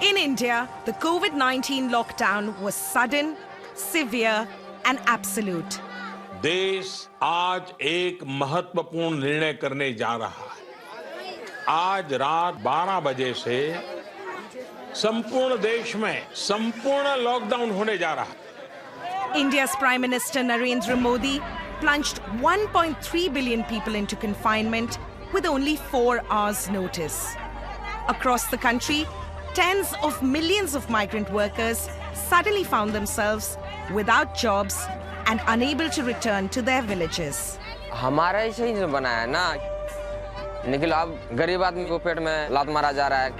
In India, the COVID-19 lockdown was sudden, severe and absolute. देश आज एक महत्वपूर्ण निर्णय करने जा रहा है। आज रात 12 बजे से संपूर्ण देश में संपूर्ण लॉकडाउन होने जा रहा है। India's Prime Minister Narendra Modi plunged 1.3 billion people into confinement with only 4 hours' notice. Across the country, tens of millions of migrant workers suddenly found themselves without jobs and unable to return to their villages. हमारा ही सही से बना है ना, लेकिन अब गरीब आदमी को पेट में लात मारा जा रहा है।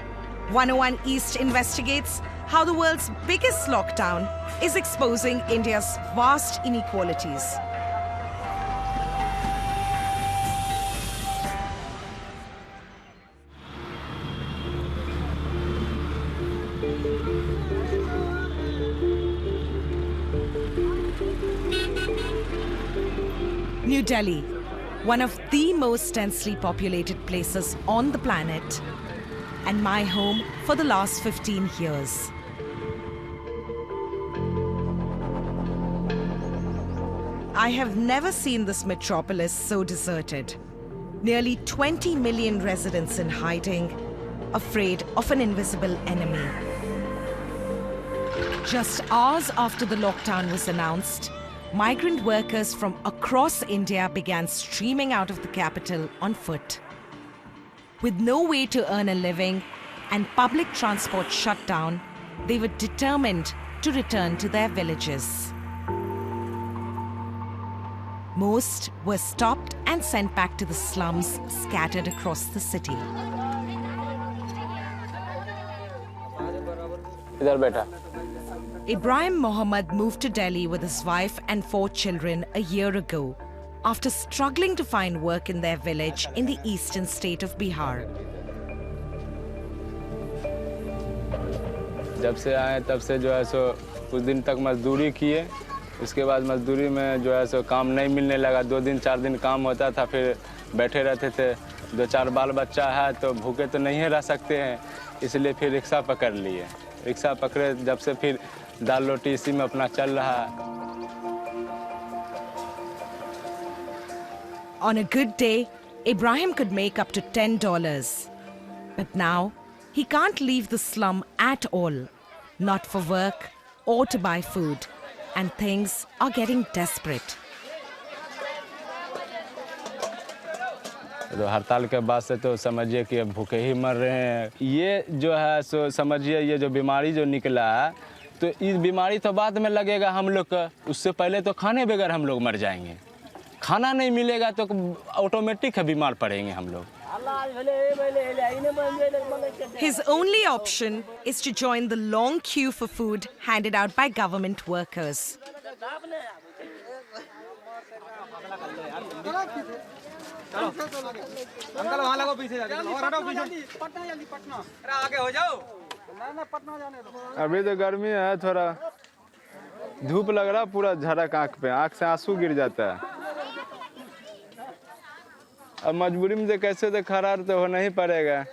101 East investigates how the world's biggest lockdown is exposing India's vast inequalities. New Delhi, one of the most densely populated places on the planet, and my home for the last 15 years. I have never seen this metropolis so deserted. Nearly 20 million residents in hiding, afraid of an invisible enemy. Just hours after the lockdown was announced, migrant workers from across India began streaming out of the capital on foot. With no way to earn a living and public transport shut down, they were determined to return to their villages. Most were stopped and sent back to the slums scattered across the city. इधर बैठा। Ibrahim Mohammed moved to Delhi with his wife and 4 children a year ago after struggling to find work in their village in the eastern state of Bihar. जब से आए तब से जो है सो कुछ दिन तक मजदूरी किए, उसके बाद मजदूरी में जो है सो काम नहीं मिलने लगा। 2 दिन 4 दिन काम होता था, फिर बैठे रहते थे। 2-4 बाल बच्चा है तो भूखे तो नहीं रह सकते हैं, इसलिए फिर रिक्शा पकड़ लिए। रिक्शा पकड़े जब से फिर दाल रोटी इसी में अपना चल रहा है। On a good day, Ibrahim could make up to $10. But now, he can't leave the slum at all. Not for work or to buy food. And things are getting desperate. तो हड़ताल के बाद से तो समझिए कि अब भूखे ही मर रहे हैं। ये जो है सो समझिए ये जो बीमारी जो निकला है, तो इस बीमारी तो बाद में लगेगा हम लोग का। उससे पहले तो खाने बगैर हम लोग मर जाएंगे। खाना नहीं मिलेगा तो ऑटोमेटिक है बीमार पड़ेंगे हम लोग। His only option is to join the long queue for food handed out by government workers. Uncle वहाँ लगो पीछे जाके और हटो पीछे पटना जल्दी पटना अरे आगे हो जाओ ना पटना जाने दो। अभी तो गर्मी है, थोड़ा धूप लग रहा, पूरा झड़क आँख पे, आँख से आंसू गिर जाता है। अब मजबूरी में कैसे तो खरार तो होना ही पड़ेगा।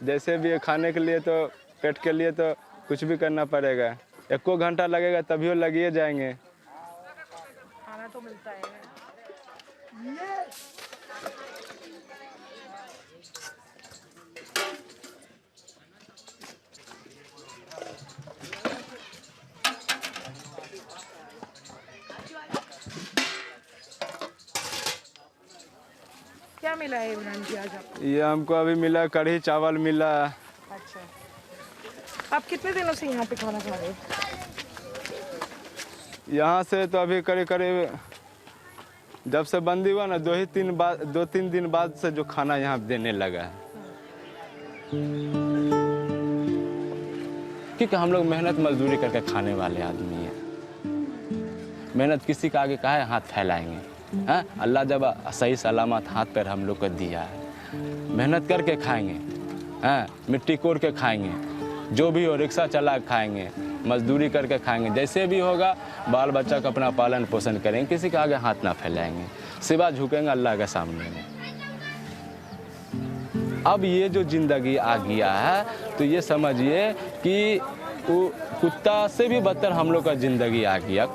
जैसे भी खाने के लिए तो पेट के लिए तो कुछ भी करना पड़ेगा। 1 घंटा लगेगा तभी लगिए जाएंगे। खाना तो मिलता है। क्या मिला है इमरान जी आज आपको? ये हमको अभी मिला, कढ़ी चावल मिला। अच्छा, आप कितने दिनों से यहाँ पे खाना खा रहे हो? यहाँ से तो अभी करीब करीब जब से बंदी हुआ ना 2-3 दिन बाद से जो खाना यहाँ देने लगा है। क्योंकि हम लोग मेहनत मजदूरी करके खाने वाले आदमी हैं। मेहनत किसी का आगे काहे हाथ फैलाएंगे? हाँ, अल्लाह जब सही सलामत हाथ पैर हम लोग को दिया है, मेहनत करके खाएंगे। हाँ, मिट्टी कोड़ के खाएंगे, जो भी हो रिक्शा चला के खाएंगे, मजदूरी करके खाएंगे। जैसे भी होगा बाल बच्चा का अपना पालन पोषण करेंगे, किसी के आगे हाथ ना फैलाएंगे, सिवा झुकेंगे अल्लाह के सामने में। अब ये जो ज़िंदगी आ गया है तो ये समझिए कि वो कुत्ता से भी बदतर हम लोग का ज़िंदगी आ गया।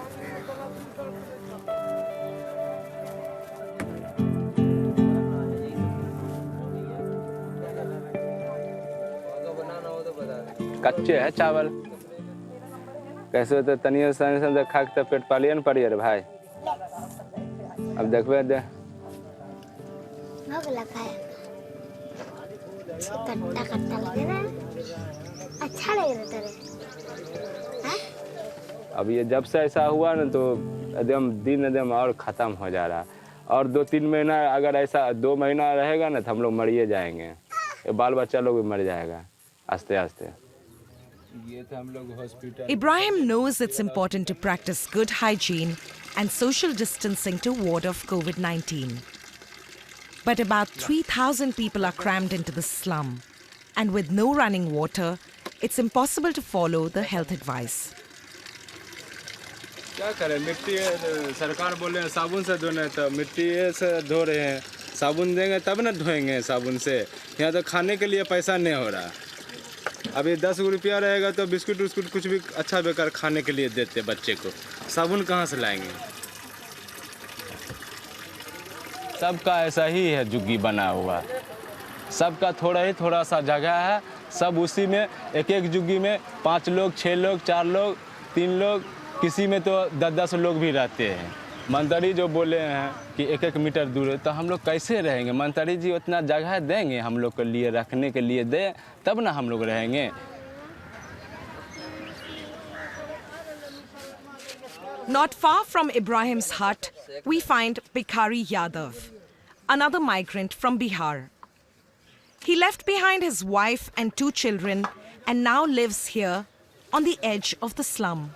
कच्चे है चावल कैसे होते तनियो सन खा के पेट पालिए न पड़िए रे भाई। अब देखबे दे खट्टा खट्टा लगे ना, अच्छा लग रहा तेरे। अब ये जब से ऐसा हुआ ना तो एकदम दिन एकदम और ख़त्म हो जा रहा। और 2-3 महीना अगर ऐसा 2 महीना रहेगा ना तो हम लोग मरिए जाएंगे, ये बाल बच्चा लोग भी मर जाएगा आस्ते आस्ते। ये तो हम लोग hospital. Ibrahim knows it's important to practice good hygiene and social distancing to ward off COVID-19. But about 3,000 people are crammed into the slum. And with no running water, it's impossible to follow the health advice. क्या करें, मिट्टी सरकार बोले हैं साबुन से धोने, तो मिट्टी से धो रहे हैं। साबुन देंगे तब ना धोएंगे साबुन से। यहाँ तो खाने के लिए पैसा नहीं हो रहा। अभी 10 रुपया रहेगा तो बिस्कुट उस्कुट कुछ भी अच्छा बेकार खाने के लिए देते बच्चे को। साबुन कहाँ से लाएंगे? सबका ऐसा ही है जुग्गी बना हुआ। सबका थोड़ा सा जगह है, सब उसी में एक जुग्गी में 5 लोग, 6 लोग, 4 लोग, 3 लोग, किसी में तो 10-10 लोग भी रहते हैं। मंत्री जो बोले हैं कि 1-1 मीटर दूर है, तो हम लोग कैसे रहेंगे? मंत्री जी उतना जगह देंगे हम लोग के लिए, रखने के लिए दें तब ना हम लोग रहेंगे। Not far from Ibrahim's hut, we find Bhikhari Yadav, another migrant from Bihar. He left behind his wife and 2 children and now lives here on the edge of the slum.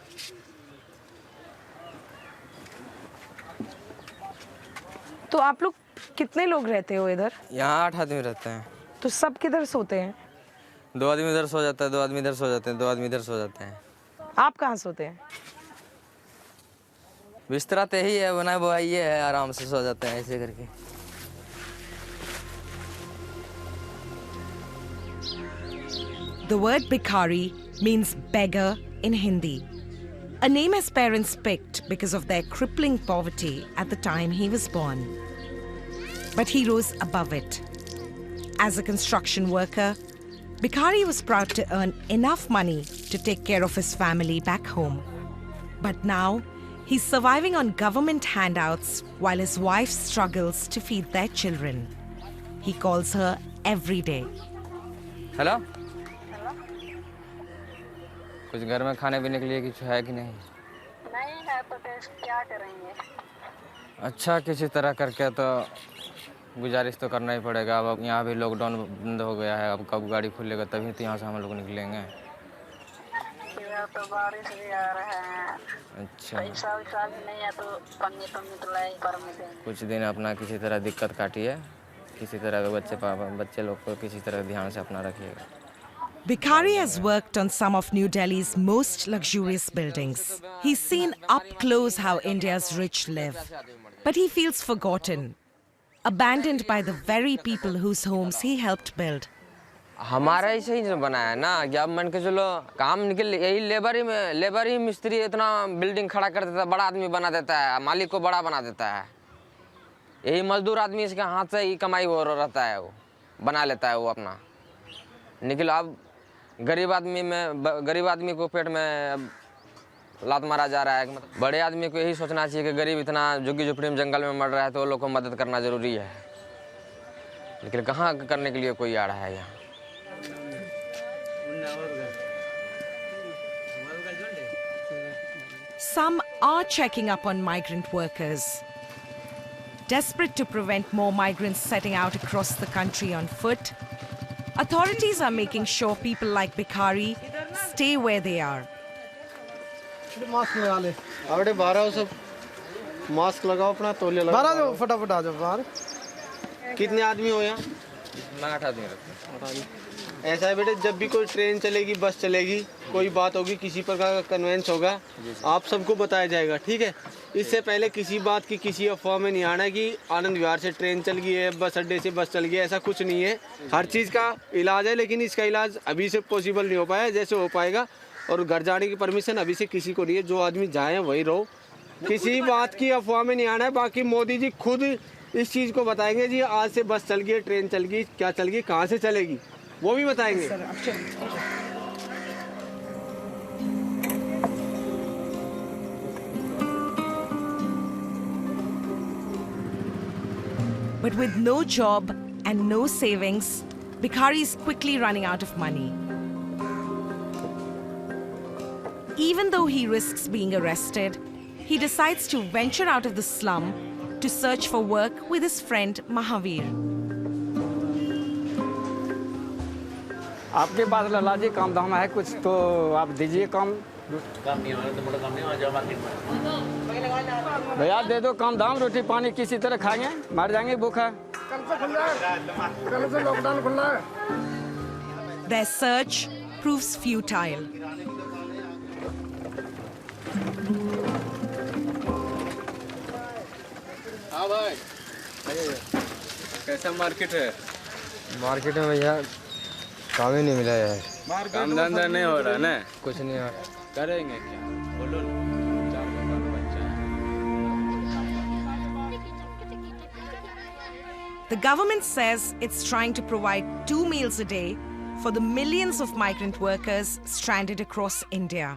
तो आप लोग कितने लोग रहते हो इधर? यहाँ 8 आदमी रहते हैं। तो सब किधर सोते हैं? 2 आदमी इधर सो जाता है, 2 आदमी इधर सो जाते हैं, 2 आदमी इधर सो जाते हैं। आप कहाँ सोते हैं? बिस्तरा तो यही है, बना हुआ ये है, आराम से सो जाते हैं ऐसे करके। The word Bhikhari means beggar in Hindi, a name his parents picked because of their crippling poverty at the time he was born. But he rose above it. As a construction worker, Bhikhari was proud to earn enough money to take care of his family back home. But now, he's surviving on government handouts while his wife struggles to feed their children. He calls her every day. Hello, कुछ घर में खाने पीने के लिए कुछ है कि नहीं? नहीं है तो क्या करेंगे? अच्छा, किसी तरह करके तो गुजारिश तो करना ही पड़ेगा। अब यहाँ भी लॉकडाउन बंद हो गया है, अब कब गाड़ी खुलेगा तभी तो यहाँ से हम लोग निकलेंगे। तो बारिश भी आ रहा है। अच्छा, पैसा वैसा भी नहीं है तो पन्नी तो लाई पर में देंगे। कुछ दिन अपना किसी तरह दिक्कत काटिए, किसी तरह बच्चे लोग को किसी तरह ध्यान से अपना रखिएगा। Bhikhari has worked on some of New Delhi's most luxurious buildings. He's seen up close how India's rich live. But he feels forgotten, abandoned by the very people whose homes he helped build. हमारा ऐसे ही बना है ना कि अब मान के चलो काम निकल, यही लेबर ही मिस्त्री इतना बिल्डिंग खड़ा कर देता है, बड़ा आदमी बना देता है, मालिक को बड़ा बना देता है। यही मजदूर आदमी इसके हाथ से ही कमाई हो रहता है, वो बना लेता है वो अपना। निकलो अब गरीब आदमी को पेट में लात मारा जा रहा है। बड़े आदमी को यही सोचना चाहिए कि गरीब इतना झुग्गी झुपड़ी में जंगल में मर रहा है तो वो लोग को मदद करना जरूरी है, लेकिन कहाँ करने के लिए कोई आ रहा है यहाँ। Some are checking up on migrant workers. Desperate to prevent more migrants setting out across the country on foot, authorities are making sure people like Bhikhari stay where they are. Mask लगा ले। अबे बाहर आओ सब, mask लगाओ अपना, तौलिया लगाओ। बाहर आ जाओ, फटाफट आ जाओ बाहर। कितने आदमी हो यहाँ? 8 आदमी रहते हैं। ऐसा है बेटे, जब भी कोई ट्रेन चलेगी, बस चलेगी, कोई बात होगी, किसी प्रकार का कन्वेंस होगा, आप सबको बताया जाएगा, ठीक है? इससे पहले किसी बात की किसी अफवाह में नहीं आना कि आनंद विहार से ट्रेन चल गई है, बस अड्डे से बस चल गई है, ऐसा कुछ नहीं है। हर चीज़ का इलाज है, लेकिन इसका इलाज अभी से पॉसिबल नहीं हो पाया, जैसे हो पाएगा। और घर जाने की परमिशन अभी से किसी को नहीं है, जो आदमी जाए वही रहो, किसी बात की अफवाह में नहीं आना है। बाकी मोदी जी खुद इस चीज़ को बताएंगे जी, आज से बस चल गई, ट्रेन चल गई, क्या चल गई, कहाँ से चलेगी, वो भी बताएंगे। But with no job and no savings, Bhikhari is quickly running out of money. Even though he risks being arrested, he decides to venture out of the slum to search for work with his friend Mahavir. आपके पास लाला जी काम धाम है कुछ तो आप दीजिए काम नहीं हो रहा तो बड़ा काम नहीं हो जाओ मार्केट में। भैया दे दो काम धाम, रोटी पानी किसी तरह खाएंगे, मर जाएंगे भूखा। कल से लॉकडाउन खुला है। Their search proves futile. हाँ भाई, कैसा मार्केट है? मार्केट में भैया काम ही नहीं मिला है, काम धंधा नहीं हो रहा ना, कुछ नहीं हो रहा। करेंगे क्या? बोलो ना, 4 दुकान बच्चा है। The government says it's trying to provide 2 meals a day for the millions of migrant workers stranded across India.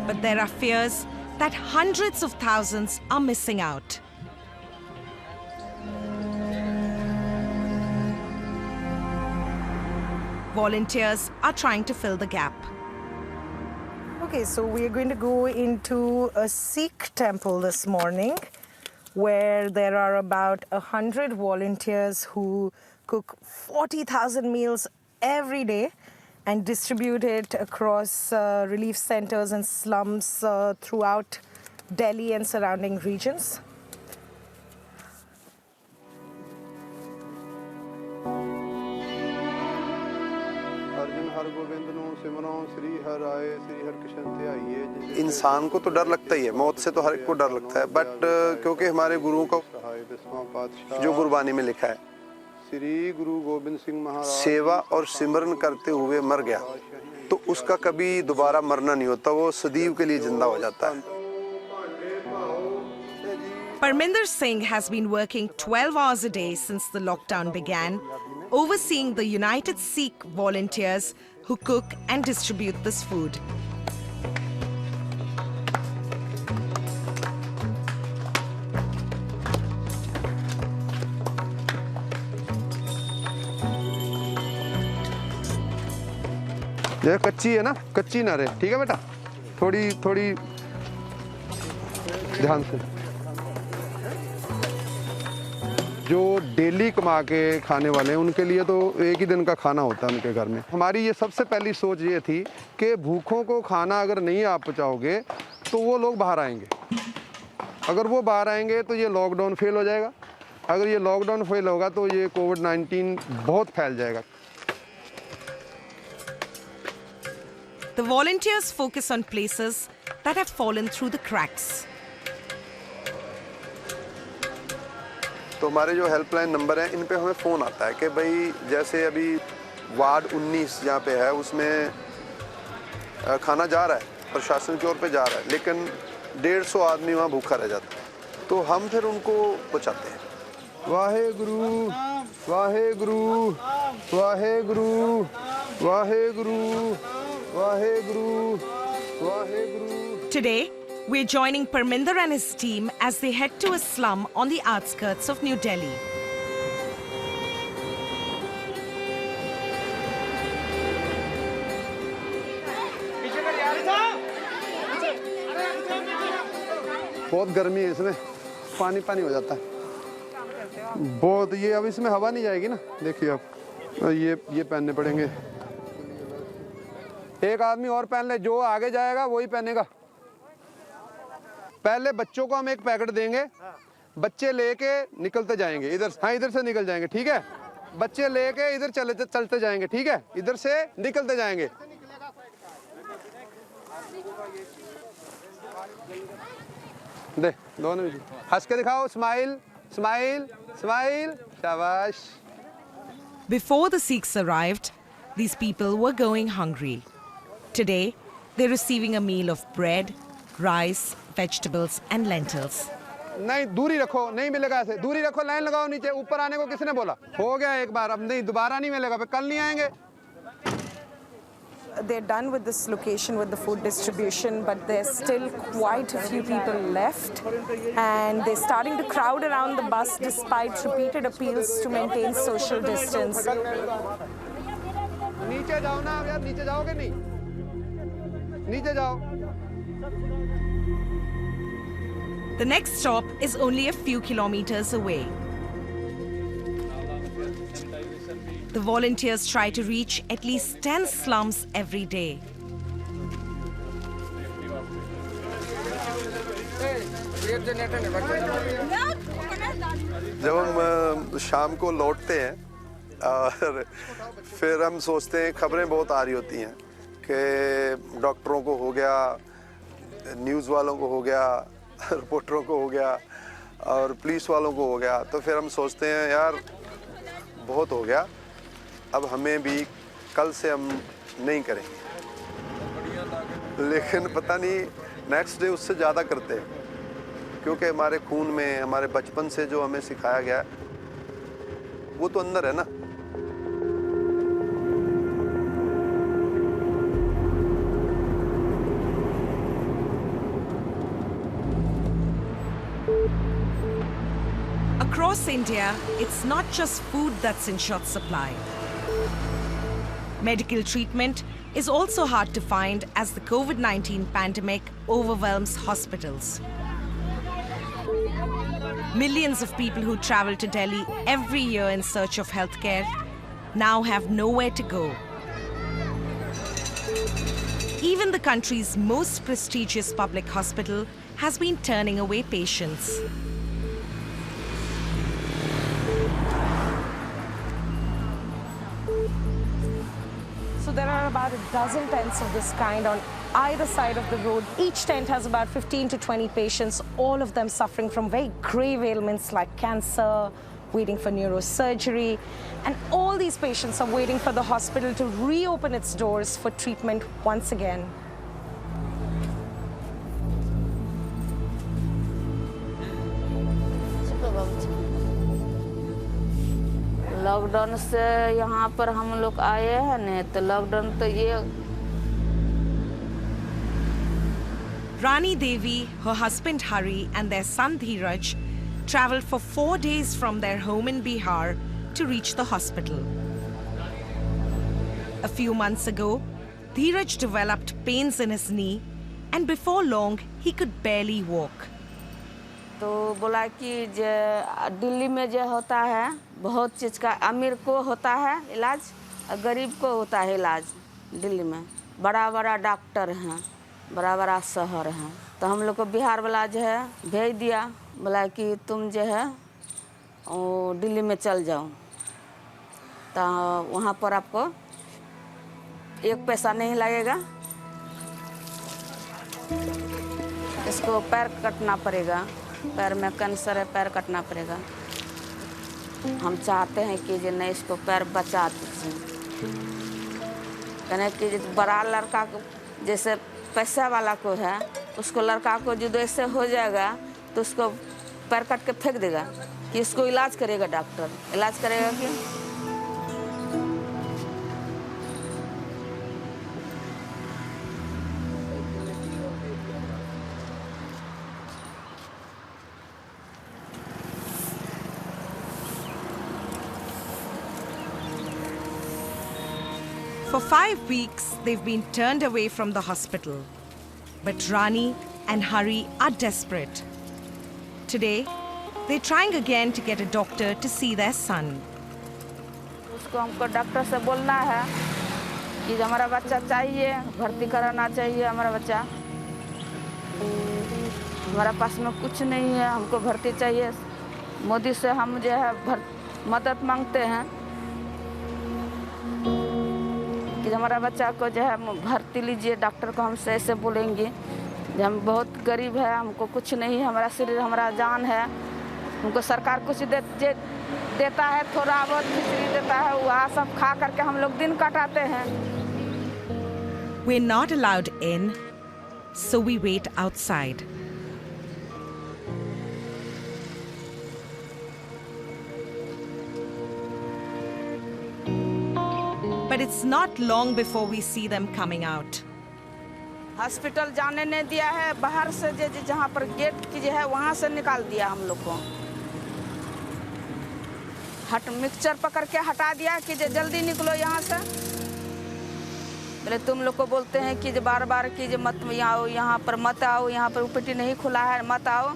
But there are fears that hundreds of thousands are missing out. Volunteers are trying to fill the gap. Okay, so we are going to go into a Sikh temple this morning where there are about 100 volunteers who cook 40,000 meals every day and distribute it across relief centers and slums throughout Delhi and surrounding regions. इंसान को तो डर लगता ही है, मौत से तो हर एक को डर लगता है, बट क्योंकि हमारे गुरुओं को जो गुरबानी में लिखा है, श्री गुरु गोविंद सिंह महाराज सेवा और सिमरन करते हुए मर गया तो उसका कभी दोबारा मरना नहीं होता, वो सदैव के लिए जिंदा हो जाता है। Parminder Singh has been working 12 hours a day since the lockdown began, overseeing the United Sikh volunteers who cook and distribute this food. ये कच्ची है ना, कच्ची ना रहे, ठीक है बेटा, थोड़ी थोड़ी ध्यान से। जो डेली कमा के खाने वाले हैं उनके लिए तो एक ही दिन का खाना होता है उनके घर में। हमारी ये सबसे पहली सोच ये थी कि भूखों को खाना अगर नहीं आप पहुँचाओगे तो वो लोग बाहर आएंगे, अगर वो बाहर आएंगे तो ये लॉकडाउन फेल हो जाएगा, अगर ये लॉकडाउन फेल होगा तो ये कोविड-19 बहुत फैल जाएगा। The volunteers focus on places that have fallen through the cracks. तो हमारे जो हेल्पलाइन नंबर हैं इन पे हमें फ़ोन आता है कि भाई जैसे अभी वार्ड 19 जहाँ पे है उसमें खाना जा रहा है, प्रशासन की ओर पे जा रहा है, लेकिन 150 आदमी वहाँ भूखा रह जाता है, तो हम फिर उनको पहुँचाते हैं। Wahe Guru Wahe Guru Wahe Guru Wahe Guru Wahe Guru Wahe Guru. Today, we're joining Parminder and his team as they head to a slum on the outskirts of New Delhi. बहुत गर्मी है इसमें, पानी पानी हो जाता है बहुत। ये अब इसमें हवा नहीं जाएगी ना, देखिए आप ये पहनने पड़ेंगे। एक आदमी और पहन ले, जो आगे जाएगा वही पहनेगा। पहले बच्चों को हम एक पैकेट देंगे, बच्चे लेके निकलते जाएंगे इधर, हाँ इधर से निकल जाएंगे, ठीक है, बच्चे लेके इधर चलते जाएंगे, ठीक है, इधर से निकलते जाएंगे। दे दोनों भी हंस के दिखाओ, स्माइल स्माइल स्माइल, शाबाश। Before the Sikhs arrived, these people were going hungry. Today, they're receiving a meal of bread, rice, vegetables, and lentils. नहीं दूरी रखो, नहीं मिलेगा ऐसे, दूरी रखो, लाइन लगाओ नीचे, ऊपर आने को किसने बोला? हो गया एक बार, अब नहीं, दोबारा नहीं मिलेगा, कल नहीं आएंगे। They're done with this location with the food distribution, but there's still quite a few people left, and they're starting to crowd around the bus despite repeated appeals to maintain social distance. नीचे जाओ ना यार, नीचे जाओगे नहीं? नीचे जाओ। The next stop is only a few kilometers away. The volunteers try to reach at least 10 slums every day. जब हम शाम को लौटते हैं और फिर हम सोचते हैं, खबरें बहुत आ रही होती हैं कि डॉक्टरों को हो गया, न्यूज़ वालों को हो गया, रिपोर्टरों को हो गया और पुलिस वालों को हो गया, तो फिर हम सोचते हैं यार बहुत हो गया, अब हमें भी कल से हम नहीं करेंगे। लेकिन पता नहीं नेक्स्ट डे उससे ज़्यादा करते हैं, क्योंकि हमारे खून में, हमारे बचपन से जो हमें सिखाया गया वो तो अंदर है ना। Across India, it's not just food that's in short supply. Medical treatment is also hard to find as the COVID-19 pandemic overwhelms hospitals. Millions of people who travel to Delhi every year in search of healthcare now have nowhere to go. Even the country's most prestigious public hospital has been turning away patients. So there are about a dozen tents of this kind on either side of the road. Each tent has about 15 to 20 patients, all of them suffering from very grave ailments like cancer, waiting for neurosurgery. And all these patients are waiting for the hospital to reopen its doors for treatment once again. Lockdown से यहाँ पर हम लोग आए हैं ने, तो lockdown तो ये Rani Devi, her husband Hari and their son Dheeraj traveled for 4 days from their home in Bihar to reach the hospital. A few months ago, Dheeraj developed pains in his knee and before long he could barely walk. तो बोला कि दिल्ली में जो होता है बहुत चीज़ का, अमीर को होता है इलाज और गरीब को होता है इलाज। दिल्ली में बड़ा बड़ा डॉक्टर हैं, बड़ा बड़ा शहर हैं, तो हम लोग को बिहार वाला जो है भेज दिया, बोला कि तुम जो है दिल्ली में चल जाओ, तो वहाँ पर आपको एक पैसा नहीं लगेगा, इसको पैर कटना पड़ेगा, पैर में कैंसर है, पैर कटना पड़ेगा। हम चाहते हैं कि जो नहीं इसको पैर बचा दीजिए, कहने कि बड़ा लड़का को जैसे पैसा वाला को है, उसको लड़का को जो ऐसे हो जाएगा तो उसको पैर काट के फेंक देगा कि इसको इलाज करेगा डॉक्टर, इलाज करेगा कि For 5 weeks, they've been turned away from the hospital. But Rani and Hari are desperate. Today, they're trying again to get a doctor to see their son. उसको हमको डॉक्टर से बोलना है कि हमारा बच्चा चाहिए, भर्ती कराना चाहिए हमारा बच्चा, हमारा पास में कुछ नहीं है, हमको भर्ती चाहिए। मोदी से हम जो है मदद मांगते हैं कि हमारा बच्चा को जो है भर्ती लीजिए, डॉक्टर को हमसे ऐसे बोलेंगे, हम बहुत गरीब है, हमको कुछ नहीं, हमारा शरीर हमारा जान है, हमको सरकार कुछ देता है, थोड़ा बहुत खिचड़ी देता है, वह सब खा करके हम लोग दिन काटाते हैं। We're not allowed in, so we wait outside. But it's not long before we see them coming out. Hospital जाने नहीं दिया है, बाहर से जहाँ पर गेट की है वहाँ से निकाल दिया हम लोग को। मिक्सचर पकड़ के हटा दिया कि जल्दी निकलो यहाँ से। बोले तुम लोग को बोलते हैं कि बार बार कि मत आओ, यहाँ पर मत आओ, यहाँ पर ओपीडी नहीं खुला है, मत आओ।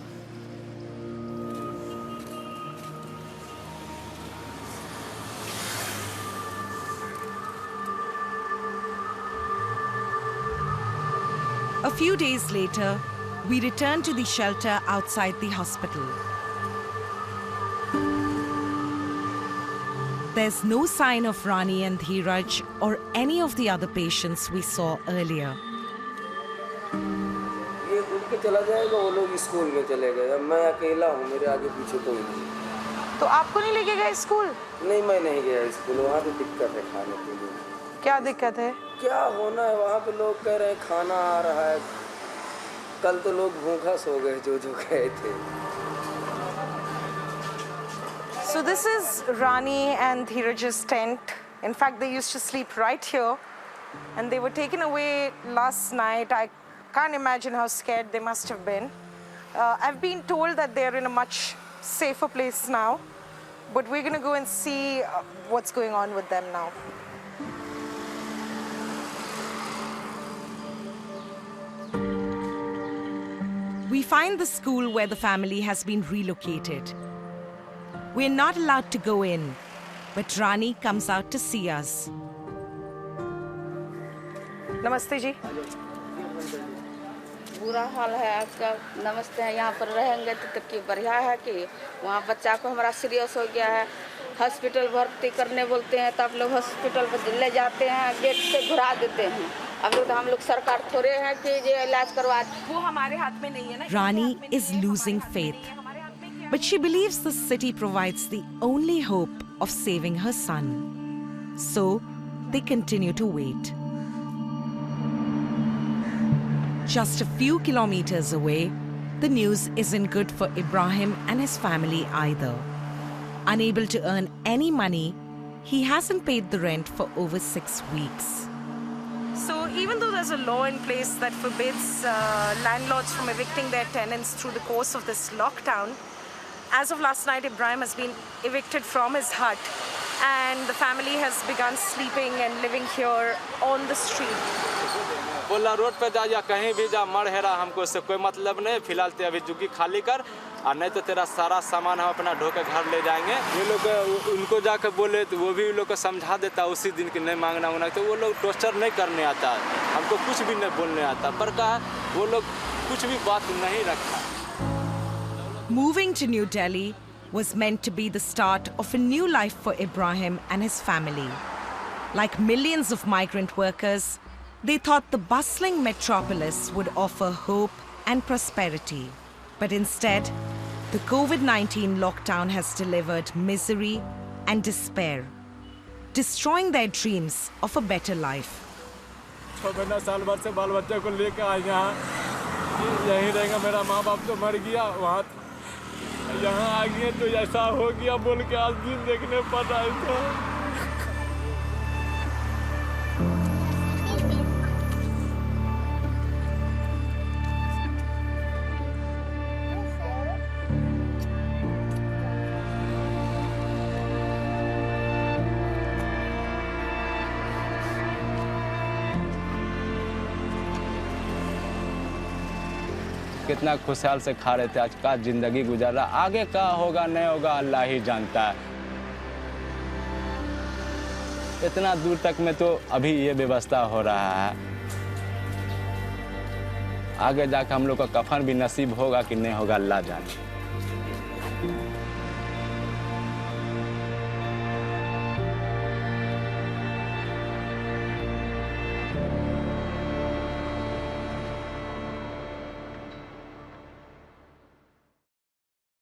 A few days later, we return to the shelter outside the hospital. There's no sign of Rani and Dheeraj or any of the other patients we saw earlier. ये उठ के चला जाएगा, वो लोग स्कूल में चले गए। अब मैं अकेला हूँ, मेरे आगे पीछे कोई नहीं। तो आपको नहीं लेके गए स्कूल? नहीं, मैं नहीं गया स्कूल, वहाँ पे दिक्कत है खाने के लिए। क्या दिक्कत है? क्या होना है, वहाँ पे लोग कह रहे हैं खाना आ रहा है। कल तो लोग भूखा सो गए जो गए थे। So this is Rani and Dheeraj's tent. In fact, they used to sleep right here, and they were taken away last night. I can't imagine how scared they must have been. I've been told that they're in a much safer place now, but we're going to go and see what's going on with them now. We find the school where the family has been relocated. We're not allowed to go in, but Rani comes out to see us. Namaste ji. बुरा हाल है आपका। नमस्ते है, यहाँ पर रहेंगे तो कि बढ़िया है कि वहाँ बच्चा को हमारा सीरियस हो गया है, हॉस्पिटल भर्ती करने बोलते हैं तो आप लोग हॉस्पिटल पर ले जाते हैं, गेट से घुरा देते हैं। अब लोग हम लोग सरकार थोड़े हैं कि ये इलाज करवा, वो हमारे हाथ में नहीं है ना। Rani is losing faith, but she believes the city provides the only hope of saving her son. So they continue to wait. Just a few kilometers away, the news isn't good for Ibrahim and his family either. Unable to earn any money, he hasn't paid the rent for over 6 weeks. So even though there's a law in place that forbids landlords from evicting their tenants through the course of this lockdown, as of last night, Ibrahim has been evicted from his hut, and the family has begun sleeping and living here on the street. बोला road पे जा या कहीं भी जा, मर हेरा, हमको उससे कोई मतलब नहीं। फिलहाल ते अभी जुग्गी खाली कर, और नहीं तो तेरा सारा सामान हम अपना ढो के घर ले जाएंगे। ये लोग उनको जाकर बोले तो वो भी लोग को समझा देता उसी दिन कि नहीं मांगना होना, तो वो लोग टॉर्चर नहीं करने आता, हमको कुछ भी नहीं बोलने आता, पर कहा वो लोग कुछ भी बात नहीं रखा। Moving to New Delhi was meant to be the start of a new life for Ibrahim and his family. Like millions of migrant workers, they thought the bustling metropolis would offer hope and prosperity. But instead, the COVID-19 lockdown has delivered misery and despair, destroying their dreams of a better life. 6 साल बाद से बाल बच्चे को लेकर आए यहाँ, यहीं रहेगा। मेरा माँ बाप तो मर गया, वहाँ यहाँ आ गए तो ऐसा हो गया बोल के आज दिन देखने पड़ रहा है। कितना खुशहाल से खा रहे थे, आज का जिंदगी गुजार रहा, आगे का होगा नहीं होगा अल्लाह ही जानता है। इतना दूर तक में तो अभी ये व्यवस्था हो रहा है, आगे जाकर हम लोग का कफन भी नसीब होगा कि नहीं होगा अल्लाह जाने।